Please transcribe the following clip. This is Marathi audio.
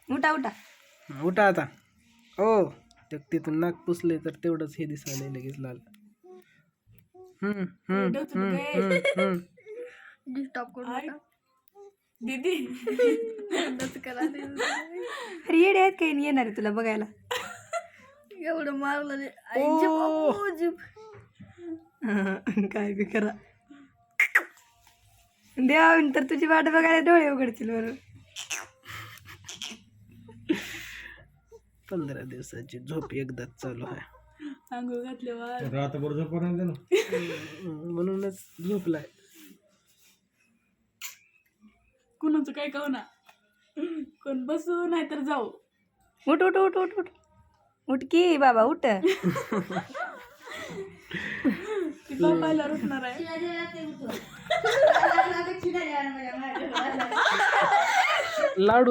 उठा उठा. उठा आता. ओ तिथून नाक पुसले तर तेवढंच हे दिसायला लगेच लाल. दीदी अरे येडे आहेत काही नाही येणार आहे तुला बघायला. एवढं मारलं काय बी करा देवा तर तुझी वाट बघायला डोळे उघडतील बरोबर. 15 दिवसाची झोप एकदाच चालू आहे. आंघोळ घातल्यावर रात्रभर झोपर्यंत ना म्हणूनच झोपलाय. कुणाचं काय कहू ना कोण बसू नाही तर जाऊ. उठ उठ उठ उठ उठ उठ की बाबा उठ. ती बापायला उठणार आहे. लाडू